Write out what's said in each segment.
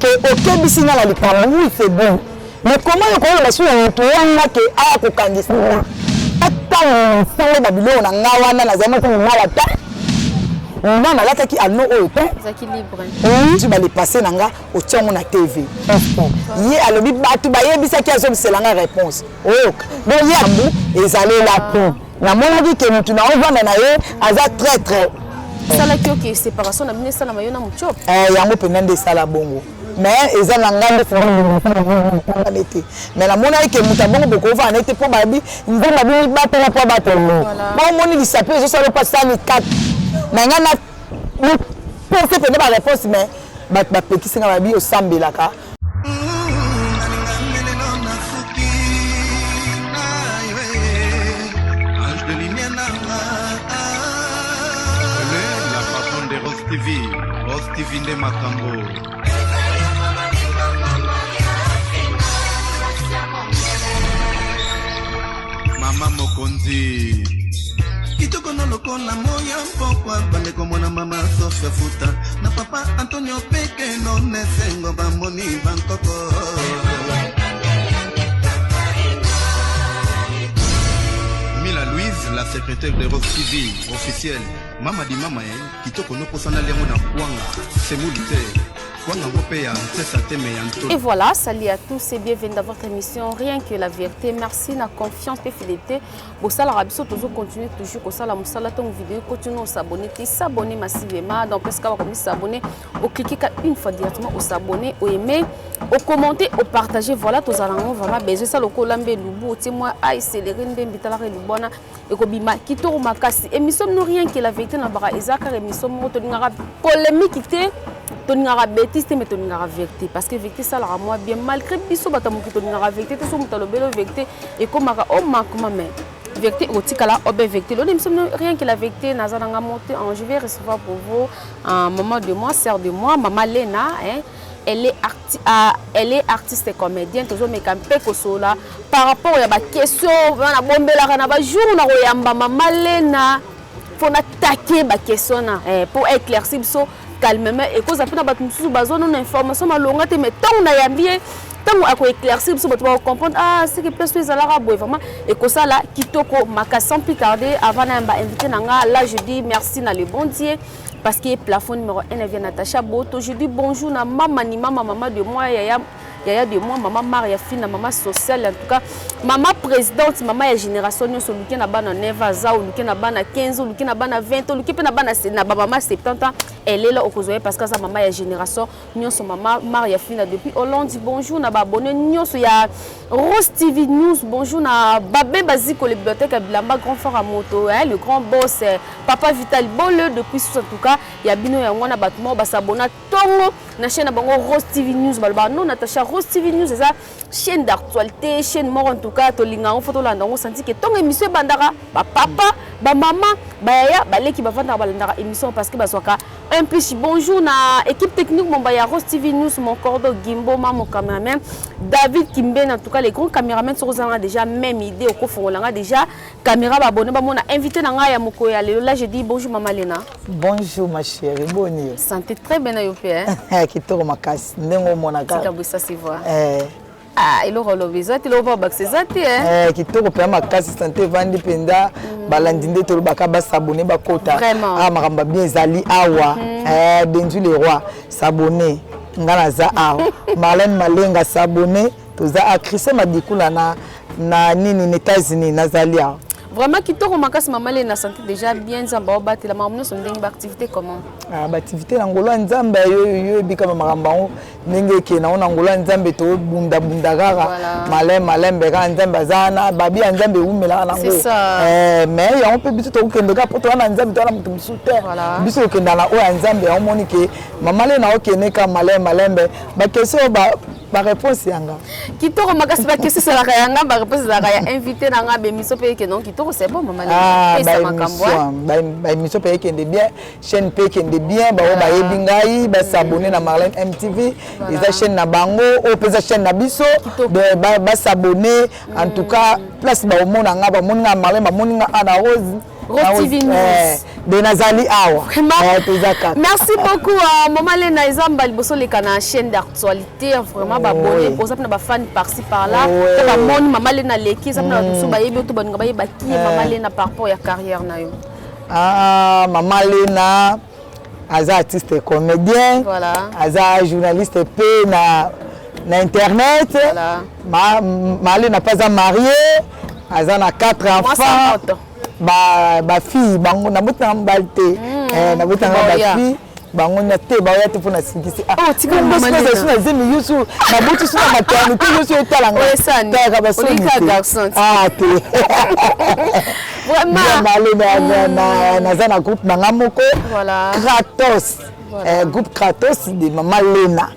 que OK bisinga la likambo oui c'est bon mais comment on va sur un toanga que a ko kangisa attends ça babilo na ngawana na zama ko ngala ta non na lata ki alno o te zaki libre tu vas les passer nanga au tiongo na TV yi alobi batu ba yebisa ki azo biselanga réponse oh bon yambu ezale la pont na mona ki ke mutu na ovanda na ye aza très ça la ki séparation na bine sala mayona mucho yango penande sala bongo mais eza na ngande fondé mais la mona ke mutu bongo boko va nete po babi nzamba bi bato na po bato bon moni li sapé zo sala pas ça ni 4 mais ngana pour que penande ba réponse mais ba petit singa babi o sambelaka TV de Makambo. Mama Mokonzi. Kitoko no loko na moya mpokwa bande komona mama Sofia Futa na papa Antonio Peke no nesengo bamoni bankoko. Mila Louise, la secrétaire de Rose TV officielle. Mama di mama kitoko no posana lengo na kwanga semulite kwanga ngope ya ntesa teme ya nto. Et voilà, salut à tous et bienvenue dans votre émission Rien que la vérité. Merci la confiance et fidélité. Pour ça la rabiso toujours continuer toujours comme ça la musala ton vidéo continue à s'abonner massivement donc parce qu'on va s'abonner au cliquer une fois directement au s'abonner au aimer au commenter au partager voilà tous allons vraiment besoin ça le colambe lubu moi accélérer ndembitala lubona et ko bima kitoro makasi émission nous rien que la vérité na bara ezaka émission mo to ngara polémique té to ngara bêtise mais to ngara vérité parce que vérité ça la moi bien malgré biso batamuki to ngara vérité to so mutalo belo vérité et comme o makoma mais vérité au tikala obe vérité le émission rien que la vérité nazana monter en je vais recevoir pour vous un moment de moi sœur de moi maman Lena hein. Elle est artiste et comédienne toujours mais quand pekosola par rapport à la question na bombela na ba jour na royamba maman Lena faut attaquer ba question pour éclaircir so calmement et cause après na ba mususu bazono na information malonga te mais tant na yambie tant à ko éclaircir so bato comprendre ah c'est que plus les alara boy vraiment et que ça là kitoko maka sans plus tarder avant na ba invité nanga là je dis merci na le bon Dieu parce que plafond numéro 1 elle vient Natacha Boto je dis bonjour na maman ni maman de moi Yaya de moi maman Maria fille maman sociale en tout cas maman présidente maman ya génération nyonso luki na bana 9 ans ou luki na bana 15 ou luki na bana 20 ou luki pe na bana na maman 70 ans elle est là au kozoye parce que ça maman ya génération nyonso maman Maria fille depuis Hollande bonjour na ba abonné nyonso ya Rose TV News bonjour na babé basiko le bibliothèque à Bilamba grand frère à moto hein, le grand boss papa Vital Bole depuis en tout cas ya bino ya ngwana batmo ba s'abonner tongo na chaîne bango Rose TV News balba non Natacha Rose TV News c'est ça chaîne d'actualité chaîne mort en tout cas to linga on photo là on senti que ton émission bandara ba papa ba maman ba ya ba leki ba vanda ba landara émission parce que ba soka un plus bonjour na équipe technique mon ba ya Rose TV News mon cordo Gimbo mon cameraman David Kimben en tout cas les grands caméramans sont déjà même idée au coffre là déjà caméra ba abonné ba mon invité na nga ya moko ya là je dis bonjour maman Lena. Bonjour ma chérie bonne santé très bien à yope hein kitoko makasi ndengo monaka ça c'est voir ah il aura le visa il aura pas c'est ça hein kitoko pe makasi santé vandi penda balandinde to baka ba s'abonner ba kota ah makamba bien zali awa Benju le roi s'abonner ngala za awa Marlène Malenga s'abonner to za a Christian Madikula na nini na États-Unis nazali awa. Vraiment, qui t'aura marqué maman Lena santé déjà bien zamba obati la maman son dingue activité comment ah activité ngolo nzamba yo bika makambango ndenge ke na ngolo nzambe to bunda gara malem beka nzamba zana babi nzambe umela na ngo mais ya on peut biso to kende ka poto na nzambe to na mutu bisute biso kenda na o nzambe ya moni ke maman Lena okene ka malembe ba question ba réponse yanga kitoko makasi ba question sala yanga ba réponse za ya invité na nga be miso pe ke non kitoko c'est bon maman Lena ba émission pe ke de bien chaîne pe ke de bien ba yebingai ba s'abonner na Marlène MTV eza chaîne na bango o pesa chaîne na biso ba s'abonner en tout cas place ba omona nga ba moninga Marlène ba moninga ana Rose TV News de nazali awa. Merci beaucoup Maman Lena Ezamba liboso le kana chaîne d'actualité vraiment ba bonné posa na ba fan par-ci par-là to ba moni Maman Lena leki ça na tout ba yebi to ba ngaba yeba ki Maman Lena par rapport ya carrière na yo. Ah Maman Lena aza artiste comédien, voilà. Aza journaliste pe na internet. Voilà. Maman Lena pas mariée, aza na 4 enfants. Ba fille bango na botanga balte na botanga ba fille bango na te ba ya te pona sikisi oh tika Maman Lena na zemi yusu na botu suna maternité yusu etalanga ta ba so garçon te vraiment na zana groupe na ngamoko voilà Kratos groupe Kratos de Maman Lena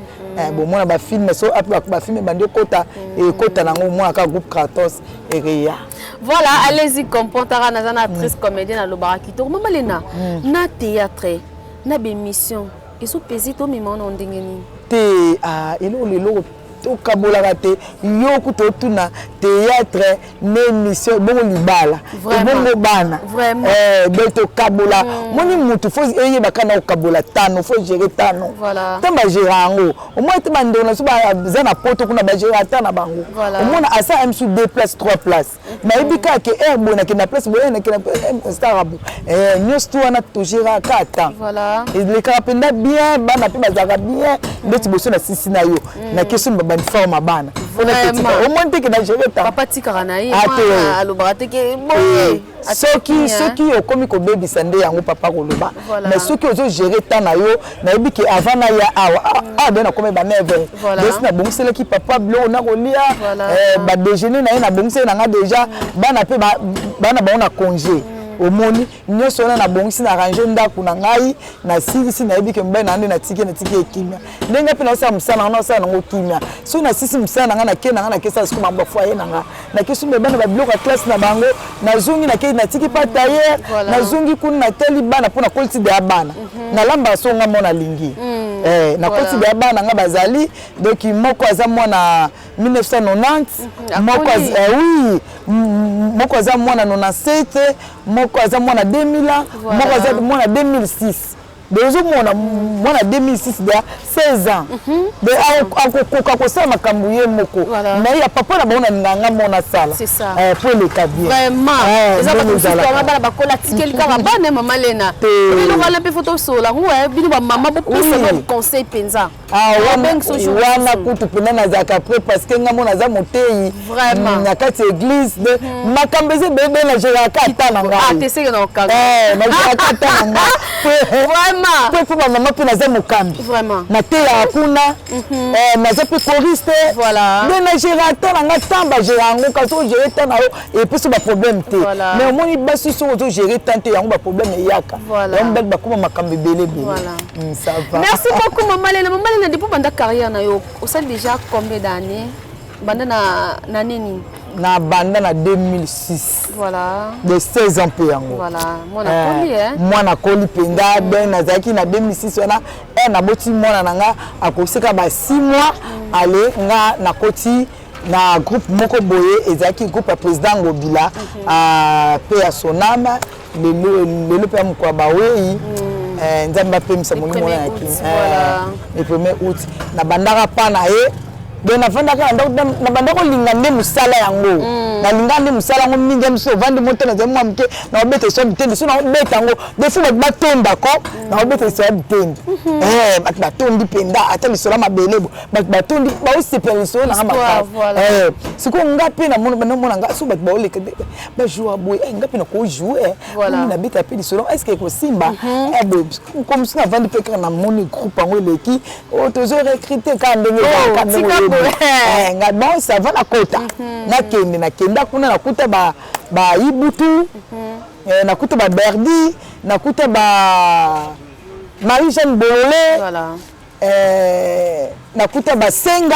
bon moi ba film so ba film bandi kota et kota nango moi ka groupe Kratos et Ria. Voilà, allez-y comprendre na actrice comédienne à Lobarakito. Maman Lena, na théâtre, na bémission, et sous pesi to mimon on dingeni. Te ilo to kabola te yoku to tuna théâtre émission bon libala bon bana vraiment beto kabola moni mutu faut eye bakana kabola tano faut gérer tano voilà tamba gérango au moins te bande na suba zana poto kuna ba gérer tana bango au moins asa m sous 2 places 3 places na ibika ke bona ke na place bona ke na starabu news to na to gérer kata voilà et les capenda bien bana pe bazaka bien ndeti boso na sisi na yo na question ba forme bana au moins te ke na gérer ta papa tika na ye alobara te ke boye soki okomi ko baby sande yango papa koloba mais soki ozo gérer ta na yo na ibiki avant na ya awa ben na comme ba 9h donc na bongsele ki papa blo na kolia ba déjeuner na ye na bongsele na nga déjà bana pe bana ba on a congé au moni nyoso na bongisi na ranger ndako na ngai na sisi na yebike mbe na ande na tike ekimia ndenga pe na sa musana na sa na ngokimia so na sisi musana na ke na kesa sikuma mba foyer na nga na kesu mbe bana ba bloka classe na bango na zungi na ke na tiki pa tailleur na zungi kuna na teli bana pona quality de bana na lamba so nga mona lingi na quality de bana nga bazali donc moko aza mwana 1990 moko oui moko aza mwana 97 moko aza mwana 2000 moko aza mwana 2006 Dezo mwana 2006 de 16 ans de akokoka kosala makambo ye moko mais ya papa na bona nganga mona sala pour le cabier vraiment eza ba tosika bana bakola tikeli kaka bana Maman Lena bino wala pe photo sola ouais bino ba mama bo pesa ba conseil penza wana kutu pena na zaka pre parce que ngamona za motei vraiment na kati église de makambeze bebe na jera kata na nga te seke na okanga na jera kata na nga vraiment pour maman pe na za mokambi vraiment na te ya kuna na za pe choriste voilà de na jera ta na nga tamba jera ngo ka so jera ta na et puis so ba problème te mais au moins basi so zo jera tante yango ba problème yaka on bel ba kuma makambi bele bele ça va. Merci beaucoup Maman Lena. Maman Lena depuis pendant carrière na yo au sein déjà combien d'années banda na nini na banda na 2006 voilà de 16 ans pe yango voilà mwana koli penda ben nazaki na 2006 wana na boti mwana nanga akoseka ba 6 mois ale nga na koti na groupe moko boye ezaki groupe ya président Ngobila pe ya sonama le pe mko ba wei nzamba pe msa moni mwana yaki le 1er août na bandaka pa na ye de na fandaka na bandako lingande musala yango na lingande musala yango mingi mso vandi moto na zemo amke na obete so bitende so na obeta yango de fu ba tonda ko na obete so bitende ba tondi penda ata lisola mabelebo ba tondi ba osepela so na ngamba siko ngapi na mona nga so ba oleka ba jouer boy ngapi na ko jouer na bita pe lisola est-ce que ko simba comme ça vandi pe na moni groupe yango leki o tozo recruter ka ndenge nga bon ça va la kota na kende na kenda kuna na kuta ba ibutu na kuta ba berdi na kuta ba Marie-Jeanne Bololé voilà na kuta ba senga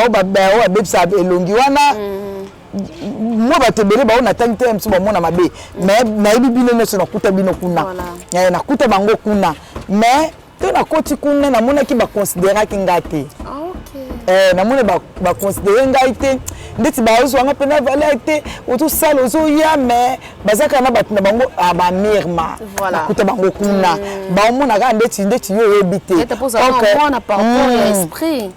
o ba bebsa elongi wana moi batebele ba ona tante mso ba mona mabe mais na ibibino neso na kuta bino kuna na kuta bango kuna mais to na koti kuna na mona ki ba considérer ki ngate namone ba considérer ngai te ndeti ba ozwanga pena valeur te oto sala ozo ya mais bazaka na bato na bango ba mirma kuta bango kuna ba omona ka ndeti yo yebite donc na par rapport à esprit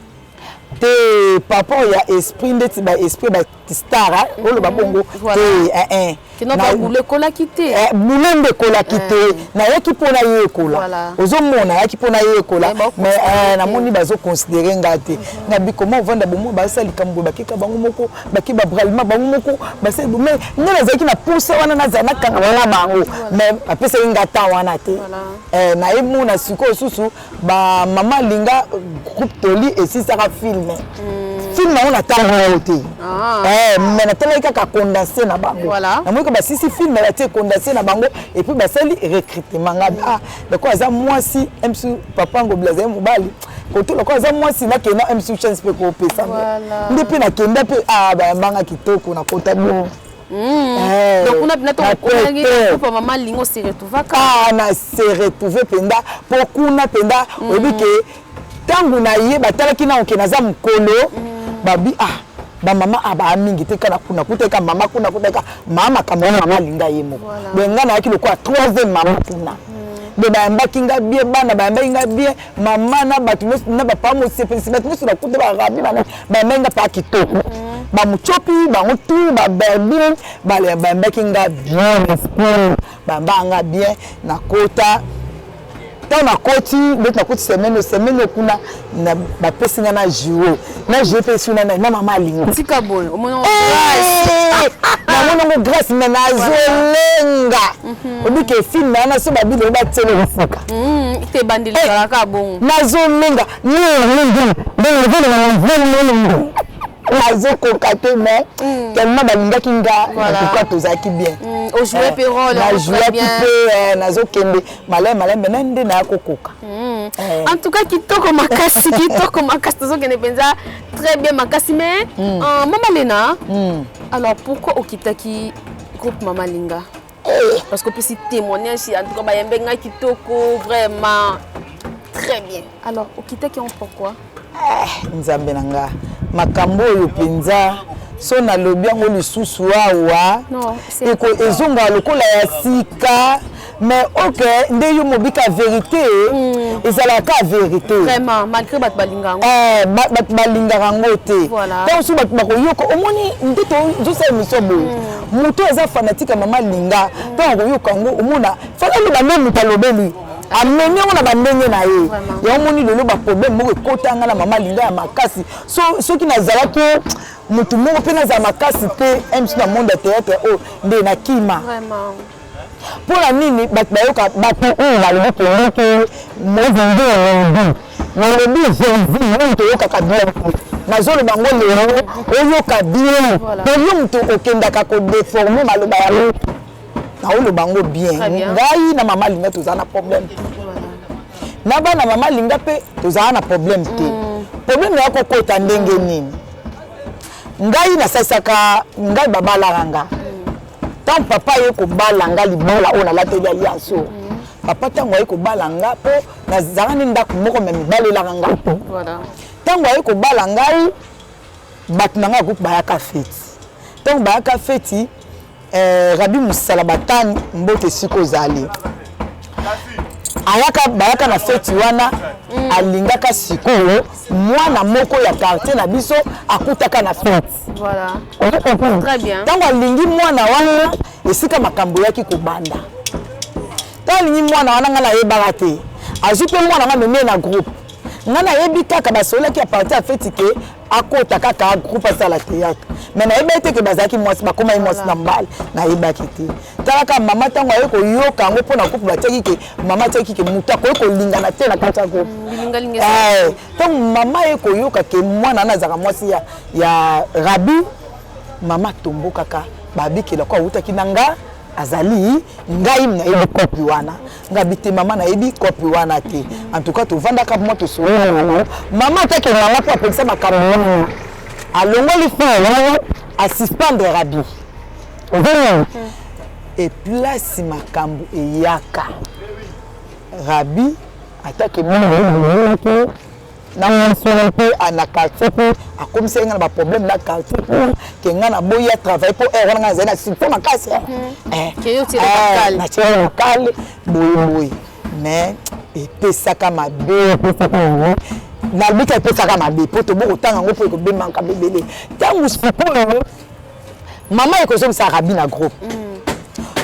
te papa ya esprit ndeti ba esprit ba star olo ba bongo te kino ba boule kola kité boule kola kité na yaki pona yekola ozo mona yaki pona yekola mais na moni bazo considérer ngate na bi comment vendre bomo ba sali kambo bakika bango moko baki ba bralima bango moko ba sali mais ngana zaki na pousse wana na zana kanga wana bango mais apesa ngata wana te na emu na siko susu ba mama linga groupe toli et si ça film film on attend te mais na tele kaka condensé na bango na moi que ba si film la té condensé na bango et puis ba sali recrutement nga donc aza moi si MC papa ngo blaze mobali koto lokwa aza moi si na kena MC chance pe ko pesa ndipo na kenda pe ba manga kitoko na kota bon donc on a bien ton maman lingo se retrouva na se retrouver penda pokuna penda obike tangu na ye batalaki na okena za mkolo babi ba mama aba mingi te kana kuna kuteka mama kuna kuteka mama kama mama linga yemo benga na yakilo kwa 3e mama kuna be ba mbaki nga bien bana ba mbaki nga bien mama na batu na ba pa mo sepesi batu so na kuta ba rabi bana ba menga pa kitoko ba muchopi ba mutu ba baby ba le ba mbaki nga bien esprit ba mbanga bien na kota na koti na koti semaine kuna na ba pesinga na jiwo na je pesuna na mama lingo tika boy omona na mona grâce na zolenga obike film na so ba bile ba tele mfuka ite bandili kala bon na zolenga Nazo kokate mais tellement balinga kinga pourquoi tozaki bien au jouer pe rôle na jouer pe nazo kende malem nende na kokoka en tout cas kitoko makasi tozo kende penza très bien makasi mais Mama Lena alors pourquoi okitaki groupe Mama Linga parce que peut si témoigner en tout cas ba yembenga kitoko vraiment très bien alors okitaki on pourquoi nzambe nanga makambo yo penza so na lobi yango lisusu awa eko ezonga lokola ya sika mais ok nde yo mobika vérité ezalaka vérité vraiment malgré bat balinga bat balinga rango te donc so bat bakoyoka omoni ndito juste émission boy muto eza fanatique Mama Linga donc koyoka ngo omona fala lo ba même talobeli ameni ona bandenge na ye ya omoni lelo ba problème moko kotanga na Mama Linga ya makasi so ki nazala ke mutu moko pe na za makasi te MC na monde théâtre nde na kima vraiment pour la nini bayoka bato la le que moi vendre na le but je to yoka kabia na zolo bango lelo oyoka bien to yumtu okendaka ko déformer maloba ya na olo bango bien ngai na Mama Linga tozana problème na bana Mama Linga pe tozana problème te problème ya ko kota ndenge nini ngai na sasaka ngai babala ranga tant papa ye ko balanga libola ona la tele alliance papa tango ye ko balanga po na zangani ndako moko même balela ranga voilà tango ye ko balanga bat nanga groupe bayaka feti tango bayaka feti Rabi Musala Batani mbote siko zali ayaka bayaka na feti wana alingaka sikoyo mwana moko ya quartier na biso akutaka na feti voilà très bien tango alingi mwana wana esika makambo yaki kobanda tango alingi mwana wana ngana yebaka te azwi mpe mwana nga meme na groupe ngana yebi kaka basolaki a partir ya feti ke akota kaka groupe asala théâtre mais na yeba ete ke bazalaki mwasi bakoma ye mwasi na mbali na yebaki te talaka mama tango aye koyoka yango mpona couple batiaki ke mama atiaki ke mutu akoki kolingana te na kati ya groupe ntango mama ye koyoka ke mwana wana azalaka mwasi ya Rabi mama tombo kaka babikela ko awutaki na nga azali ngai na yebi kopi wana ngabi te mama na yebi kopi wana te en tout cas tovandaka mwa tosolola mama atake nanga mpo apekisa makambo wana alongoli fin asuspendre Rabi et place makambo eyaka Rabi atake mwana na monsona pe ana quartier pe a comme ça ngana ba problème na quartier ke ngana boya travail pour erreur ngana zena sifo makasi ke yo tira local na tira local boy mais et pesaka mabe pesaka na bika pesaka mabe poto bo otanga ngo po ko be manka bebele tangu sipo mama eko zo sa rabi na groupe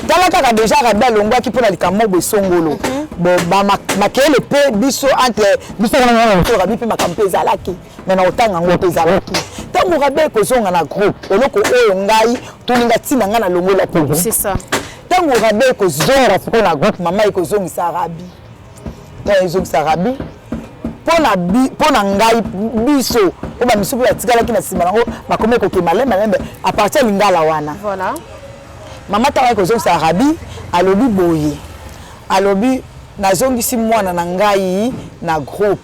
dans la kaka déjà rabi alongwa ki pona likambo bo songolo bon ba makele pe biso entre biso na rabi pe makampe ezalaki mais na otanga ngo ezalaki tangu rabi eko zonga na groupe eloko oyo ngai tuninga tina ngana longola pe c'est ça tangu rabi eko zonga siko na groupe mama eko zongi sa rabi ta zongi sa rabi pona ngai biso o ba misupu ya tikala kina sima nango bakome ko ke malembe à partir lingala wana voilà mama tawa ko zongi sa rabi alobi boye alobi nazongi si mwana na ngai na groupe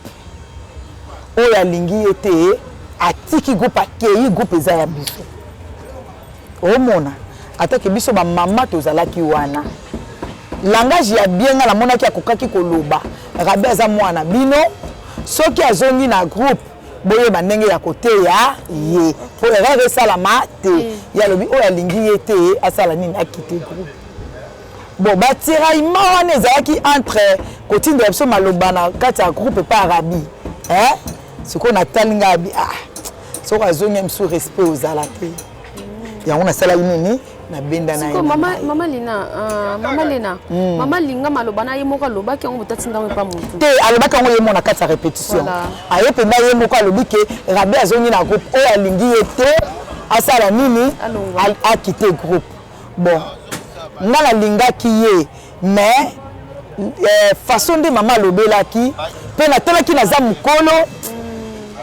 o ya lingi ete atiki groupe akei groupe za ya biso o mona atake biso ba mama tozalaki wana langage ya bienga na monaki akokaki koloba rabi aza mwana bino soki azongi na groupe boye bandenge ya kote ya ye po erreur esalama te ya lobi oyo alingi ye te asala nini akite groupe bon batiraillement wana ezalaki entre kotinda biso maloba na kati ya groupe pa arabi sikoyo natalinga abi soki azongi biso respect ozala te yango nasalaki nini na benda na mama Lena mama linga maloba na ye moko alobaki yango botati ndango pa mutu te alobaki yango ye mona kati ya répétition aye penda ye moko alobi ke rabi azongi na groupe oyo alingi ye te asala nini akite groupe bon nga nalingaki ye mais façon nde mama alobelaki mpe natalaki naza mokolo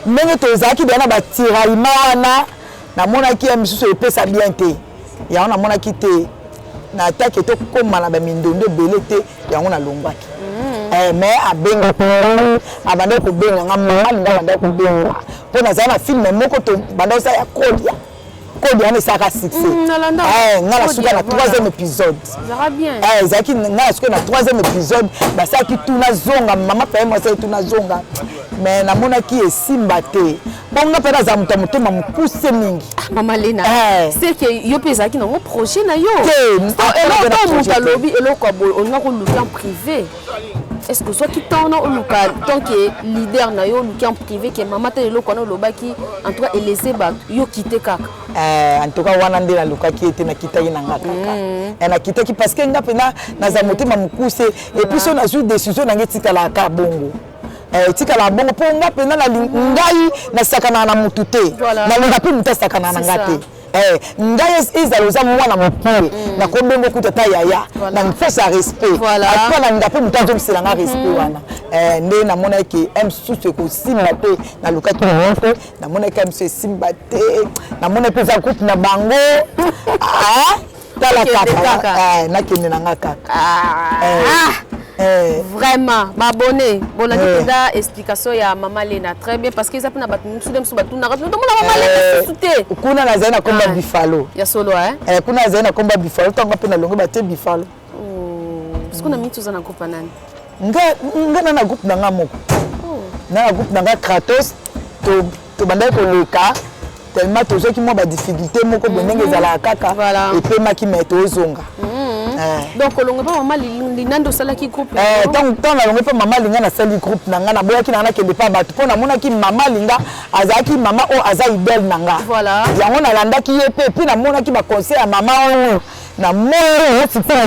ndenge tozalaki bena batiraillement wana namonaki ya misusu epesa bien te yango namonaki te nataki tokóma na bamindondo ebele te yango nalongwaki mais abengaki abandaki kobenganga mama linga abandaki kobenga mpo nazala na filme moko banda osala ya kodia wana esaka succès nga nasuka na 3e épisode ezalaki nga nasuka na 3e épisode basalaki tuna zonga mama paye mwasali tuna zonga mais namonaki esimba te mpo nga mpe naza moto ya motema mokuse mingi mama Lena c'est que yo mpe ezalaki nango projet na yo eloko moto alobi eloko ya boye olinga koluki en privé est-ce que soki ntango oluka tant que leader na yo oluki en privé ke mama te eloko wana olobaki en tout cas elese bato yo kite kaka en tout cas wana nde nalukaki ete nakitaki na nga kaka nakitaki parce que nga mpe naza motema mokuse et puis so nazwi décision nange etikalaka bongo etikala bongo mpo nga mpe ngai nasakanaka na motu te nalinga mpe motu asakanaka na nga te ngai ezala oza mwana mokili nakobengo kuta ta yaya na mipesa respect apo nalinga mpe motu azongisela nga respect wana nde namonaki msusu ekosimba mpe nalukaki mpe namonaki msusu esimba te namonaki mpe eza groupe na bango tala kaka nakende na nga kaka vraiment m'abonner bon la explication ya mama Lena très bien parce que ça peut na battu nous dem so battu na rato mama Lena souté kuna na zaina komba bifalo ya solo kuna zaina komba bifalo tango pe na longo batte bifalo parce qu'on a mis tous en groupe nani nga na groupe na nga moko na groupe na nga Kratos to banda ko leka tellement tozoki mo ba difficulté moko bonenge ezala kaka et pe maki meto zonga donc olongo pa mama linando sala ki groupe tant na longo pa mama linga na sali groupe na nga na boyaki na nga kende pa bato pona monaki mama linga azaki mama o aza idole na nga voilà yango na landaki ye pe puis na monaki ba conseil ya mama o na mo sipona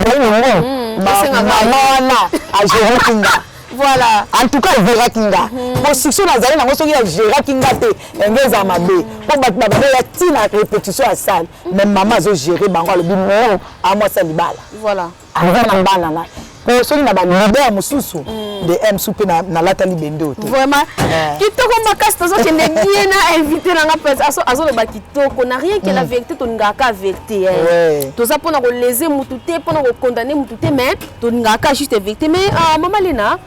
mama wana a gérer kinga voilà en tout cas Vera Kinga position nazali nango soki ya Vera Kinga te engeza mabe po bato babe ya tina répétition à salle même maman zo gérer bango alobi non a moi ça libala voilà avant na bana na ko soki na ba leader mususu de M soupe na lata libendo te vraiment kitoko makasi tozo kende bien na invité na nga pesa azo le ba kitoko na rien que la vérité to ngaka vérité toza pona ko léser mutu te pona ko condamner mutu te mais to ngaka juste vérité mais mama Lena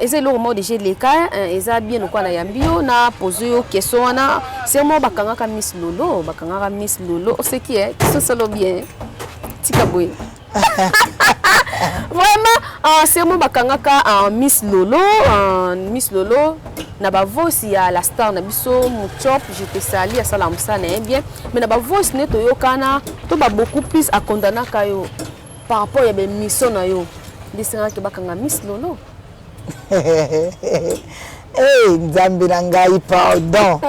eza le moment déjà les cas eza bien quoi na yambio na poser yo question wana c'est moi bakangaka Miss Lolo c'est qui est question solo bien tika boy Vraiment, c'est moi bakangaka Miss Lolo, na ba voice ya la star na biso Muchop, je te salue à salam sana bien, mais na ba voice ne to yokana to ba beaucoup plus à condamner kayo par rapport ya be mission na yo. Desanga ke bakanga Miss Lolo. Nzambe na ngai pardon.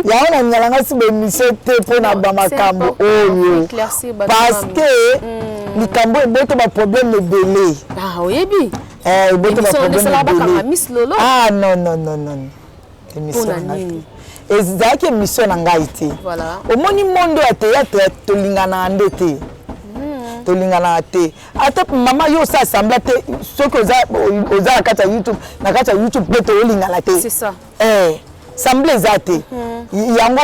Ya ona nyalanga si be mission te pona ba makambo oyo. Parce que likambo eboto ba problème ebele. Ah oyebi. Eboto ba problème ebele. Miss Lolo. Ah non. Émission nini. Ezaki émission na ngai te. Voilà. Omoni mondo ya théâtre tolingana ndete. Tolingana te. Ata mama yo sa sembla te ce que oza kata YouTube, na kata YouTube pe to lingana te. C'est ça. Semble zate. Yango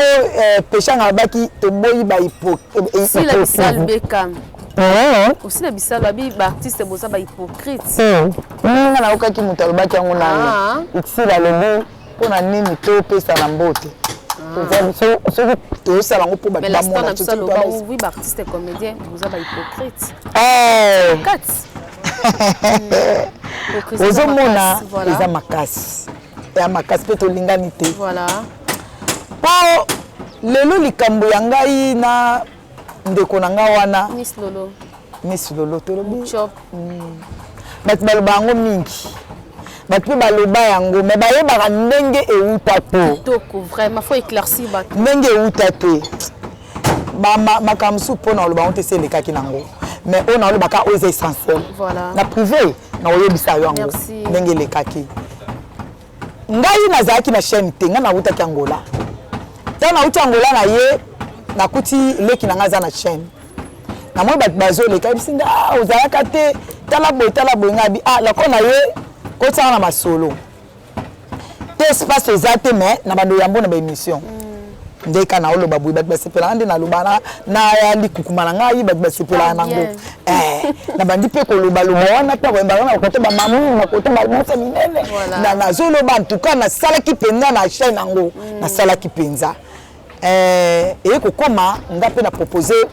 pechanga baki to boyi ba hypocrite. Si la bisal bekam. Aussi la bisal babi ba artiste boza ba hypocrite. Nga na okaki mutu baki yango na. Ici la lobo pona nini to pesa na mbote. Mais la star n'a pas le oui, artiste et comédien, vous avez hypocrite. Aux hommes, ils ont ma casse. Et à ma casse, peut-être l'inganité. Voilà. Pour le loup, les camboyangaï, na ndekonanga wana. Miss Lolo. Miss Lolo, tu le Chop. Mais tu vas le mingi. Mais tu vas le bayango, mais tu vas le ndenge et où t'as vraiment, faut éclaircir. Ndenge et où t'as tout. Ma kamsu pour nous le baon te c'est le cas qui n'ango. Mais on a le baka aux essentiels. Voilà. Na privé, na oye bisayo ango. Merci. Ndenge le kaki. Ngai na zaki na chaîne te nga na uta ki Angola. Ta na uta Angola na ye na kuti leki na ngaza na chaîne. Na mo bat bazo le ka bisinga ozalaka te tala boy ngabi la kona ye ko tsana na masolo. Te espace ezate mais na bando yambo na ba émission. Ndeka na olo babu bat basepela ande na lubana na ya likukuma ngai bat basepela nango. Na bandi pe ko loba wana ta ko mbana ko te ba mamu na ko te ba mota minene. Na zolo ba en tout cas na sala ki penza na chaîne nango. Na sala ki penza. Et ko koma ngape na proposer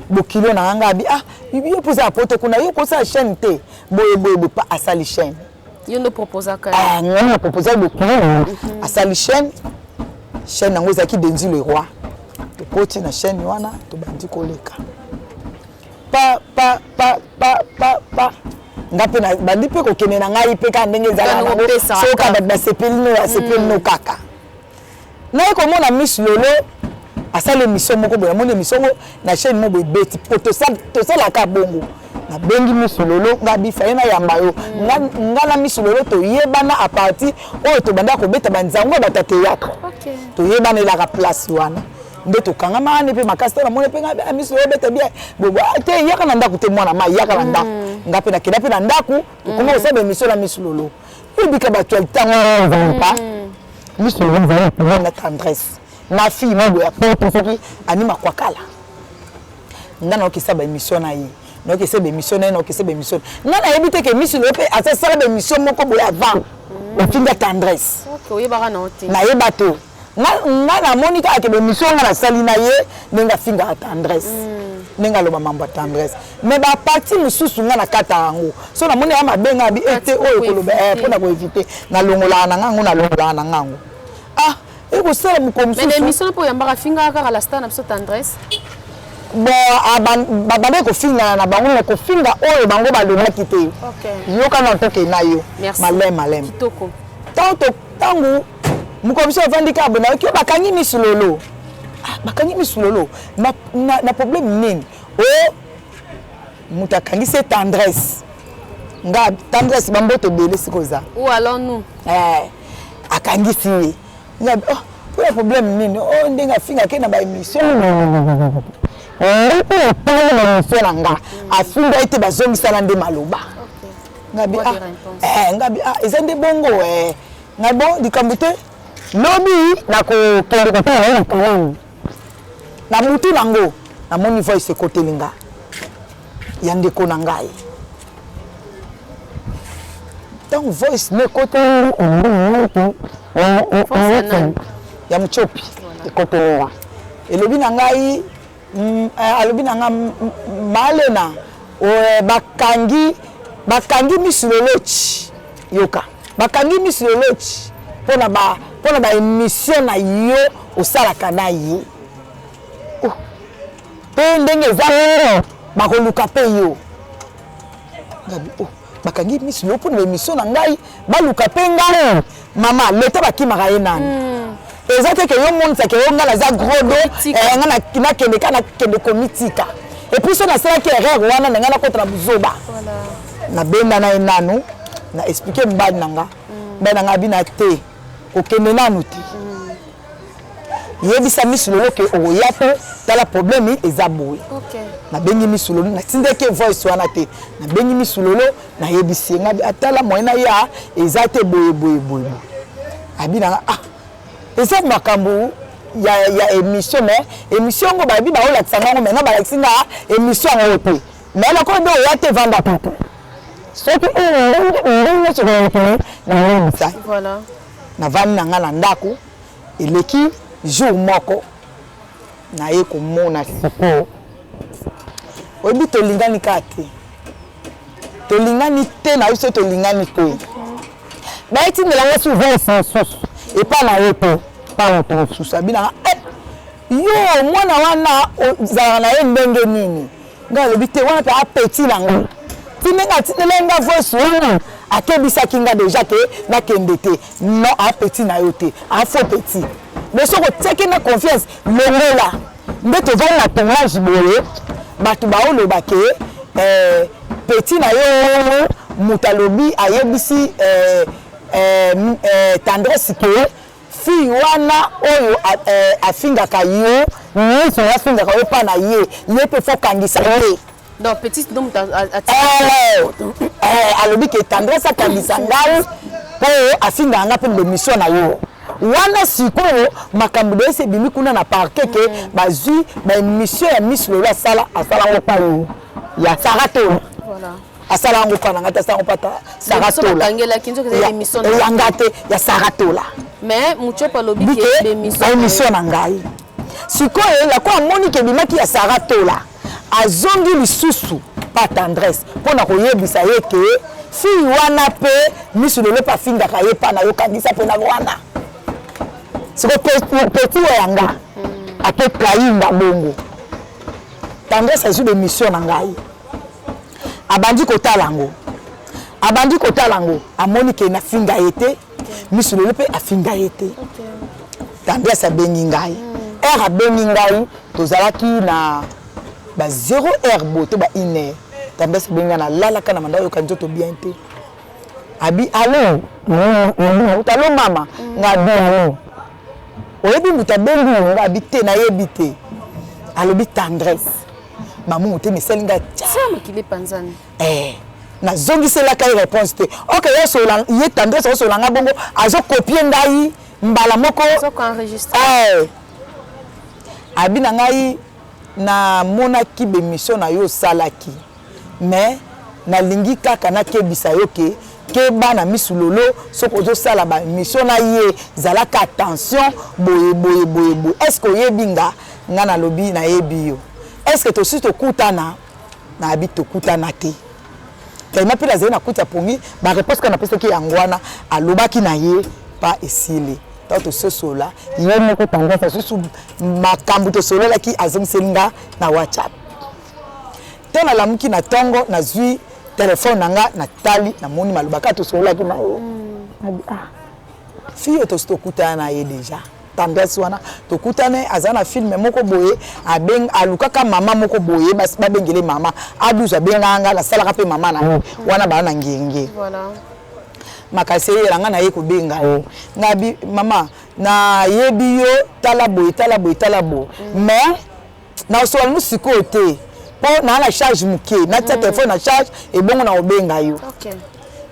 bokilo na ngabi yo poser a poto kuna yo ko sa chaîne te boye pas à sali chaîne. Yo no proposer ka. On a proposé bokilo à sali chaîne. Chaîne nango zaki Denzi le roi. To koti na chaîne wana to bandi koleka. Pa ngape na bandi pe ko kene na ngai pe ka ndenge zala na so ka ba sepeli no kaka. Na ko mona Miss Lolo asale mission moko boya mona mission na chaîne mo beti poto to sala ka bongo. Na bengi Miss Lolo ngabi fa na yamba yo ngala Miss Lolo to yebana a partir o to banda ko beta banzango batate yako. OK. To yebana la place wana. Nde to kanga mane pe makasta na mone pe ngabi Miss Lolo beta bien. Bobo te yaka na ndaku te mwana ma yaka na ndaku. Ngape na kida pe na ndaku ko mo sabe mission na Miss Lolo. Ibika ba tu tango pas. Miss Lolo va na tendresse. Ma fille mo boya pour soki anima kwa kala. Ndana okisaba mission na yi. Non que c'est des missions, non que c'est des missions. Non, on a évité que mission ne peut à ça des missions moko boya avant. Le film de tendresse. OK, oui bara non te. Na yebato. Na monika que des missions na salina ye nenga finga tendresse. Nenga loba mambo tendresse. Mais ba parti mususu nga na kata ngo. So na moni ama benga bi ete oyo koloba pona ko éviter na longola na ngango na longola na ngango. Et ko sala mu comme ça. Mais des missions pour yamba finga ka la star na biso tendresse. Bon babane ko finga na bango ko finga oyo bango ba lona kite. OK. Yo kana toke na yo. Malem. Kitoko. Tangu mukomisa vandika bona ki bakangi Miss Lolo. Bakangi Miss Lolo. Na problème nini? Mutakangi c'est tendresse. Nga tendresse bamboto bele sikoza. Ou alors nous. Akangi si. Nga pour le problème nini? Ndenga finga ke na ba émission. Afinga ite bazongisa na nde maloba. Ngabi ngabi ezande bongo ngabo dikambute lobi na ko kende ko tala na na mutu nango na moni voice côté linga yande ko nangai donc voice ne côté ya mchopi côté linga elobi nangai alobi nanga malena bakangi misulolochi yoka bakangi misulolochi pona ba émission na yo osalaka na ye pe ndenge za bakoluka pe yo ngabi bakangi misulolo pona émission na ngai baluka pe ngai mama leta bakimaka ye nani eza te ke yo monisa ke yo ngala za grodo ngana nakende kana kende komitika et puis on a ça qui est rare wana na ngana kota na buzoba na benda na enanu na expliquer mbadi nanga mbadi nanga bina te okende nanu te yebisa misulolo ke oya pe tala problème eza boye na bengi misulolo na tindeke voice wana te na bengi misulolo na yebisi nga atala moyena ya eza te boye abina eza makambo ya émission mais émission ngo babi ba ola tsanga ngo menga ba laksinga émission ngo pe mais la ko do ya te vendre papa c'est que voilà na van na ngala ndako eleki jour moko na ye ko mona siko obi to lingani kate to lingani te na uso to lingani ko ba iti ne la souvent sans sauce et pas la yepo pas ton susabina yo mwana wana za na ye ndenge nini ngalo bite wana pa petit nango tinenga tinelenga voice wana akebisa kinga déjà que na kendete non a petit na yote a faux petit mais so ko teke na confiance longola mbeto va na tonage boye batu ba olo bake petit na yo mutalobi ayebisi tendresse que fi wana oyo afingaka yo nyonso afingaka yo pa na ye pe fo kangisa ye donc petit donc alobi ke tendresse akangisa ngai po afinga nga pe mission na yo wana sikoyo makambo de se bimi kuna na parquet ke bazui ba mission ya Miss Lolo asala ngo pa yo ya sarato voilà asala ngo pa ngata sa ngopata sarato la kangela kinzo ke émission ya ngate ya sarato la mais mucho pa lobi ke émission na ngai sikoyo la ko amoni ke bimaki ya sarato la azongi lisusu pa tendresse pona koyebisa ye ke fi wana pe Miss Lolo pa finga ka ye pa na yo kangisa pe na wana siko petit yanga ape plainga bongo tendresse sur l'émission na ngai abandi kotalango amoni ke na finga ete Miss Lolo pe afinga ete tendresse abengi ngai abengi ngai tozalaki na ba 0 heure boto ba 1 heure tendresse benga na lala kana manda yo kanzo to bien te abi allo talo mama ngabi allo oyebi mutabengi ngabi te na yebite alobi tendresse maman ote miselinga sama kile panzani na zongi c'est la kay réponse te OK yo so la ye tendresse so la nga bongo azo copier ngai mbala moko so ko enregistrer abi na ngai na mona ki be mission na yo salaki mais na lingi kaka na kebisa yo ke bana Miss Lolo so ko zo sala ba mission na ye zalaka attention boye est-ce que yebinga nga na lobi na yebi yo est-ce que to si to kutana na abi to kutana te tellement pe la zena kuta pongi ba réponse kana pesa ki yangwana alobaki na ye pa esile to so sola ye moko tanga so makambu to sola ki azongselinga na WhatsApp tena lamuki na tongo na zui téléphone nanga na tali na moni malobaka to sola ki na yo fiyo to sto kutana na ye déjà tendresse wana to kutane azana film moko boye abeng alukaka mama moko boye ba bengele mama aduza benganga la sala ka pe mama na wana ba na ngenge voilà makase yelanga na ye ko benga ngabi mama na yebi yo talabo mais na so lu sikote po na la charge muke na téléphone na charge et bongo na obenga yo OK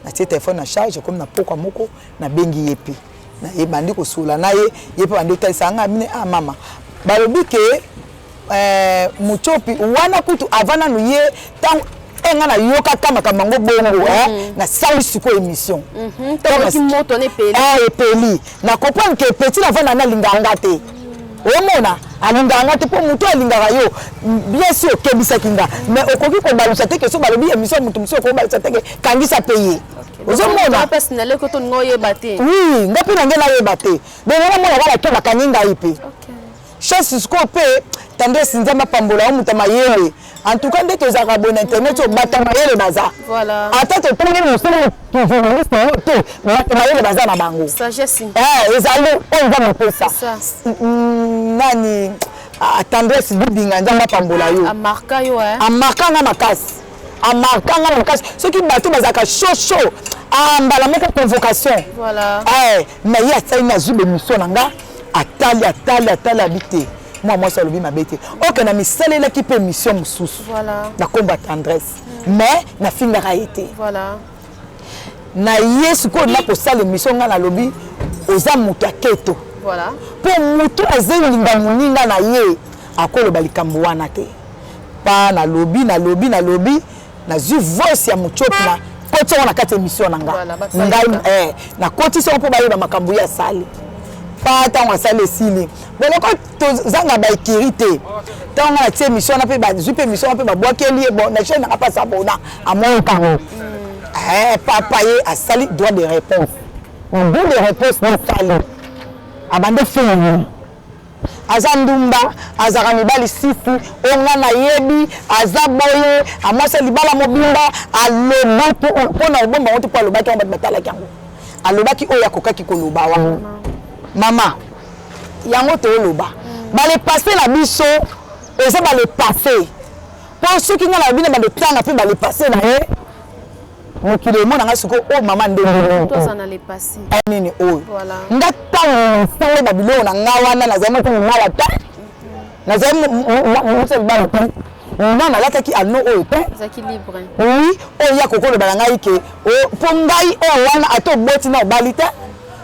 na téléphone na charge comme na poko moko na bengi yepi na ye bandi ko sula na ye pe bandi talsanga mine mama balobi ke muchopi wana kutu avana no ye tang enga na yoka kama kamango bongo na sali siko émission to ki moto ne peli peli na comprendre que petit la vana na linganga te o mona alinganga te po mutu alingaka yo bien sûr okebisa kinga mais okoki ko balusa te ke so balobi émission mutu muso ko balusa te ke kangisa payer ozomona personnel ko to ngoye baté oui ngapi na ngena ye baté donc na mona bala to bakaninga ipe chance sko pe tande sinzamba pambola mutu mayele en tout cas dès que za abonné internet au bata mayele baza voilà ata to tongé musolo to journaliste to mayele baza na bango sagesse ezali on va monter ça nani tendresse bibinga nzamba pambola yo amarka yo amarkanga makasi soki bato bazaka chaud mbala moko convocation voilà mais ya tsai na zube mission nanga atali habité moi ça lobi mabete ok na misalela ki pe mission mususu voilà na komba tendresse mais na finga raité voilà na yesu ko na ko sala mission nga na lobi oza mutu aketo voilà pour mutu azelinga muninga na ye akoloba likambo wana te pa na lobi na zu voice ya muchopi na koti wana kati émission nanga ngai na koti so po bayeba makambo ya sali pa ta wa sali sili boloko to zanga ba ekirite ta nga tie émission na pe ba zu pe émission na pe ba boakeli bon na chaîne na pas ça bona à mon temps papa ye a sali droit de réponse on donne des réponses na sali abande fini azandumba azaka mibali sisi onga na yebi azaboye amwasa libala mobimba alobaki pona obomba wote po alobaki on batala kango alobaki oya kokaki koloba wango mama yango to loba bale passer la biso eza bale passer pour ceux qui ngala bina bale tanga pe bale passer na ye mokile mona ngasuko o mama ndenge to ça n'allait passer nini o voilà ngata sango babilo na ngawana na zama ko ngala ta na zama mo se ba ta na lata ki ano o ta zaki libre oui o ya kokolo bala ngai ke o pongai o wana ato boti na balita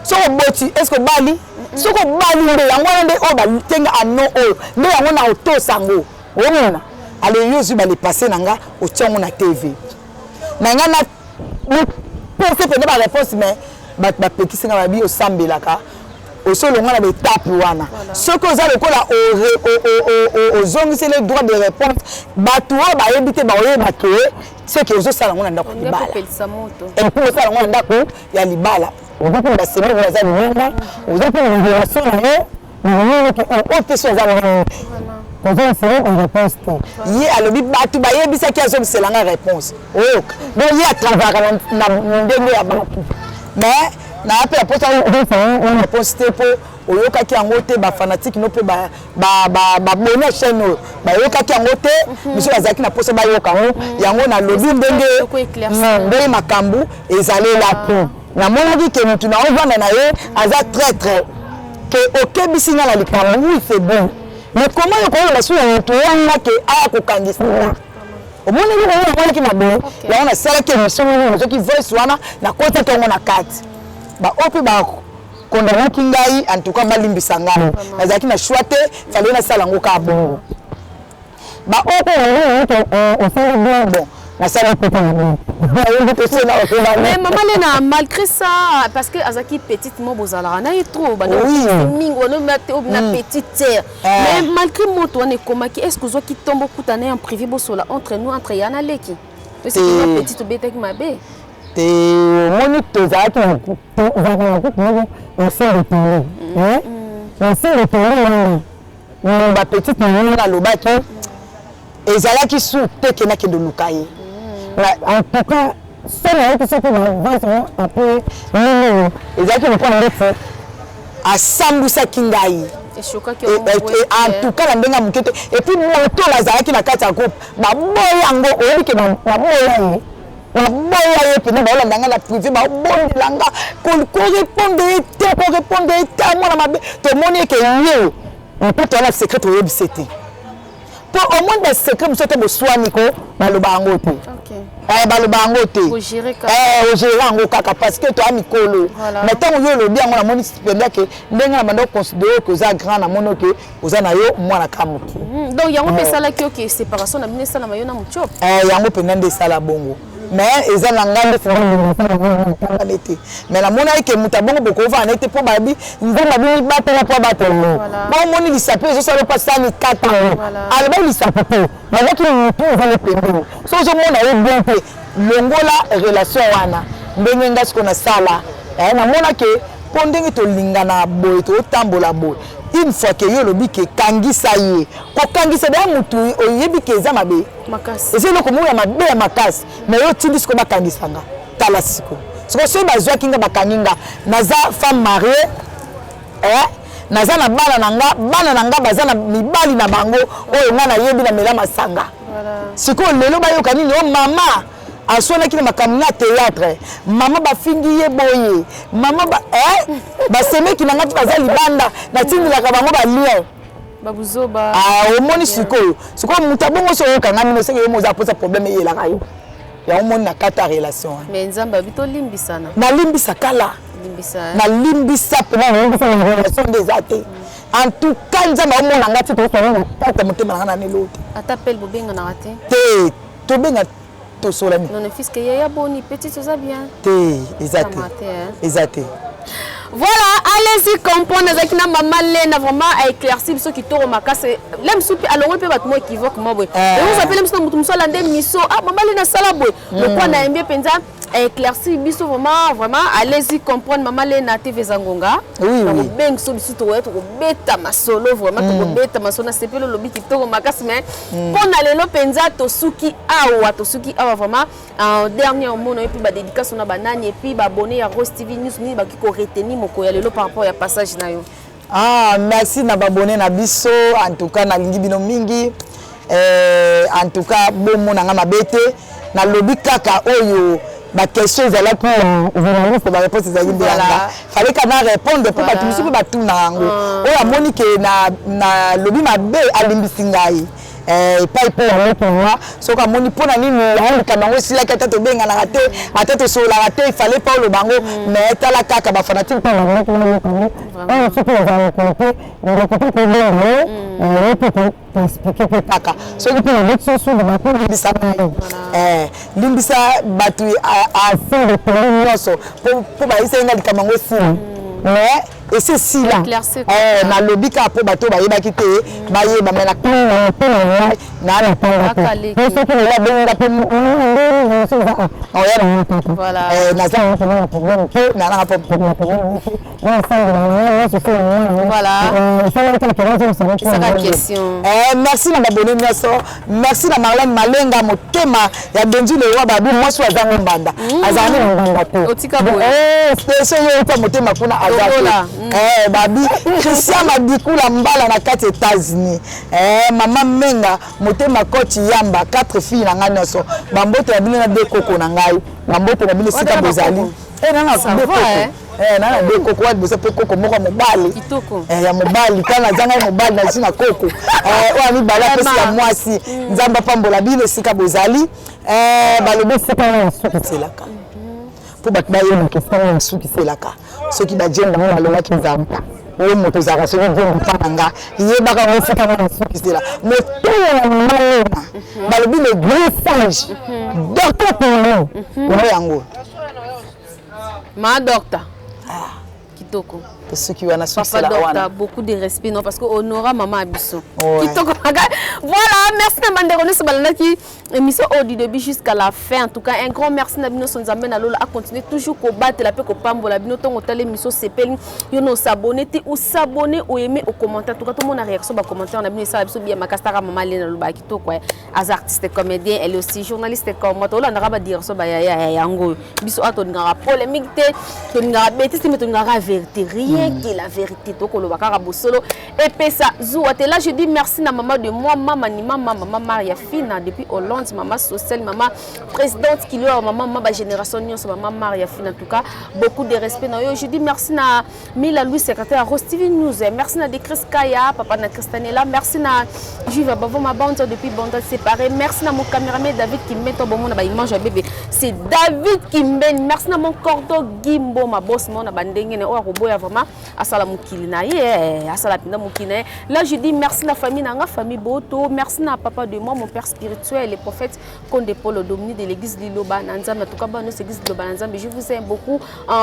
so boti est-ce que bali so ko bali nde yango nde o balitenga ano o nde yango na auto sango o mona ale yozu bali passer nanga o tiongo na TV na ngana pour que peut pas réponse mais ba petit singa ba bi o sambelaka o solo ngana be tape wana ce que za lokola o zongisi le droit de réponse batu ba yebite ba oyeba ke ce que ozo sala ngona ndako libala et pour sala ngona ndako ya libala on va pour la semaine za nyanga on va pour une relation na o question za on réponse yi alobi batu ba yebisa ki azo biselanga réponse ok donc yi a travailler na ndenge ya batu mais na pe apota on réponse te po oyoka ki angote ba fanatique no pe ba bonne chaîne ba yoka ki angote monsieur azaki na posa ba yoka yango na lobi ndenge makambu ezale la po na monaki ke mutu na ovanda na ye aza très que okebisinga la likambu oui c'est bon mais comment on peut la souiller tout on a que a ko kangisa au moins on qui na bon là on a ça que mission on qui voice wana na kota to na carte ba opi ba kondana kingai en tout cas balimbisa ngana azaki na choite fallait na sala ngoka bon ba opo on fait bon na sala ko mais maman Lena malgré ça parce que azaki petite mo bozala na et trop ba mingo no mate na petite terre mais malgré moi toi ne komaki est-ce que zo ki tombo kutana en privé bosola entre nous entre yana leki parce que petite bête qui m'a bé te moni to za ki on s'est retourné on s'est retourné ba petite na lobaki ezala ki sou te ke na ke de lukaye en tout cas c'est là que ça peut voir après ezaki le point de à sambusa kingai en tout cas la ndenga mukete et puis moto la zalaki na kati ya groupe ba boyango oyiki na boyango na boya yepi na ba ndanga la privé ba bondelanga ko répondre te moi na mabe to moni ke yo on peut la secret au c'était pour au moins des secrets monsieur te boswani ko baloba ngo te baloba ngo te o gérer ngo kaka parce que to amikolo mais tant yo lo bien na moni stipenda ke ndenga na bando considérer que za grand na mono ke oza na yo mwana kamuki donc yango pesa la ki séparation na bine sala mayo na muchop yango penande sala bongo mais eza na ngambe fera l'été mais la mona que mutabongo boko va n'était pas babi nzamba bi batela pas batela bon moni lisape zo sala pas ça ni 4 ans alba lisape pe mais qui tout va le pendo so je mona e bien pe longola relation wana ndenge ngasi kona sala na mona que pondenge to lingana boy to tambola boy une fois que yo lobi ke kangisa ye ko kangisa da mutu oyebi ke za mabe makasi ese loko moya mabe ya makasi mais yo tindi siko ba kangisanga tala siko siko so bazwa kinga bakanginga naza femme mariée naza na bana nanga baza na mibali na bango oyo nga na yebi na mela masanga siko lelo ba yo kanini o mama asona kina makamna théâtre mama bafingi ye boye mama ba seme kina ngati baza libanda na tindi la kabango ba lien babuzoba omoni sikoyo mutabongo so kanga mino senge mo za posa problème yela kayo ya omoni na kata relation mais nzamba bito limbisana na limbisa kala na limbisa pe na relation des athées en tout cas nzamba omona ngati to sona tata motema ngana ne lote atapel bobenga na raté te to benga to solani non fils que yaya boni petit ça bien te exacté. Voilà, allez-y comprendre Zakina maman Lena vraiment à éclaircir ceux qui tournent ma casse. L'aime soupe alors on peut battre moi équivoque moi boy. Et vous appelez monsieur mutum so lande miso ah maman Lena sala boy. Le point na mbie penza éclaircir biso vraiment allez-y comprendre maman Lena TV Zangonga. Oui. Ben so biso to être beta ma solo vraiment to beta ma solo c'est le lobby qui tourne ma casse mais pour na lelo penza to suki awa vraiment en dernier mot et puis ba dédicace na banani et puis ba abonné à Rose TV News ni ba ki ko retenir par rapport à passage na yo. Merci na babonné na biso en tout cas na lingi bino mingi en tout cas bon mon nga mabete na lobi kaka oyo ba question za la pour journaliste ba réponse za yimbe yanga fallait kana répondre pour ba tout ba tout na ngo oya monique na lobi mabe alimbisi ngai pas pour moi so ka moni pona nini ya kamango sila ka tato benga na raté atato so la raté il fallait pas le bango mais tala kaka ba fanatique pas la raté on se peut va compter le côté problème expliquer que kaka so que pour les solutions de ma part limbisa limbisa batu à faire le problème yoso pour ba isenga kamango sila mais et c'est si là na lobby ka po bato ba yeba kité ba yeba mais na na pas c'est que la benga pe voilà na ça on problème que na problème voilà c'est la question merci na abonné nyoso merci na Marlène Malenga motema ya Benji le roi babu moi so azango mbanda azani mbanda te otika boy c'est yo ta motema kuna azaki babi Christian Madikula mbala na kati États-Unis mama menga motema koti yamba 4 filles na ngana so bambote na bino na de koko na ngai bambote na bino sika bozali nana nana de koko wa bosa pe koko moko mobali kitoko ya mobali kana zanga mobali na sina koko wa mi bala pesi ya mwasi nzamba pambola bino sika bozali balobe sika na suki selaka pour battre na question suki selaka ceux qui bajenda mo balonga kinzamba o moto zaka so ndio mpanga ye baka mo sika na suki sela moto ya malema balobi le grand sage docteur pour nous yango ma docteur kitoko ceux qui wana suki sela wana beaucoup de respect non parce que honora maman abiso kitoko voilà merci na bandero ne sebalana ki émission au du début jusqu'à la fin en tout cas un grand merci na bino sonzambe na lola à continuer toujours ko battre la pe ko pambola bino tongo tale émission sepeli yo no s'abonner ti ou s'abonner ou aimer au commentaire en tout cas tout le monde a réaction ba commentaire na bino ça biso bien makastara maman Lena loba kitoko as artiste comédien elle est aussi journaliste comme moi to la ndaka ba dire so ba ya yango biso ato ngara polémique te to ngara bêtise mais to ngara vérité rien que la vérité to ko loba kaka bosolo et puis ça zoua là je dis merci na maman de moi maman ni maman Maria Fina depuis Hollande maman sociale maman présidente qui lui a maman ma génération maman Maria Fina en tout cas beaucoup de respect na yo je dis merci na Mila Louis secrétaire à Rose TV News merci na de Chris Kaya papa na Christanela merci na Juva Bavo ma bande depuis bande séparée merci na mon caméraman David qui met au bon monde ba image bébé c'est David qui me merci na mon cordo Gimbo ma boss mon na bandenge ne o roboya vraiment mpenza asala mukili na ye asala pinda mukine. Là je dis merci na famille na nga famille Boto, merci na papa de moi mon père spirituel le prophète Konde Paul Domini de l'église Liloba Nanzam en tout cas bonne église Liloba Nanzam. Je vous aime beaucoup.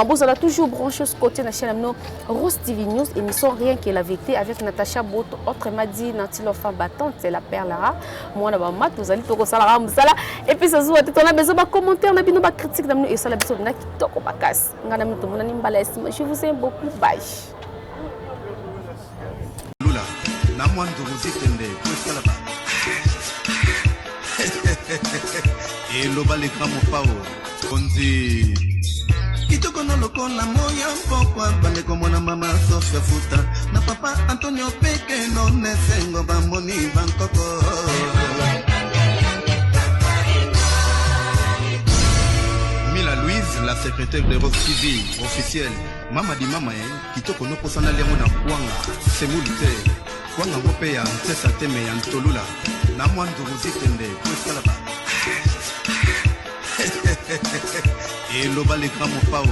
Vous allez toujours brancher ce côté na chaîne Rose TV News émission rien que la vérité avec Natacha Boto autrement dit Nanti l'enfant battante c'est la perle rare. Moi na ba mat vous allez toko sala musala et puis ça soit on a besoin de commentaires na bino ba critique na et ça la besoin na kitoko bakas ngana mito mona nimbala estima. Je vous aime beaucoup. Bye. Lula na mwando uzitende kwesala ba et loba le kamo pao konzi kitoko no lokola moya mpokwa bande komona mama Sofia Futa na papa Antonio Peke no nesengo bamoni bankoko Mila Louise la secrétaire de Rose TV officielle mama di mama kitoko no posana lemo na kwanga semulite kwanga ngope ya ntesa teme ya ntolula na mwando uzitende kwesala ba et loba le kamo pao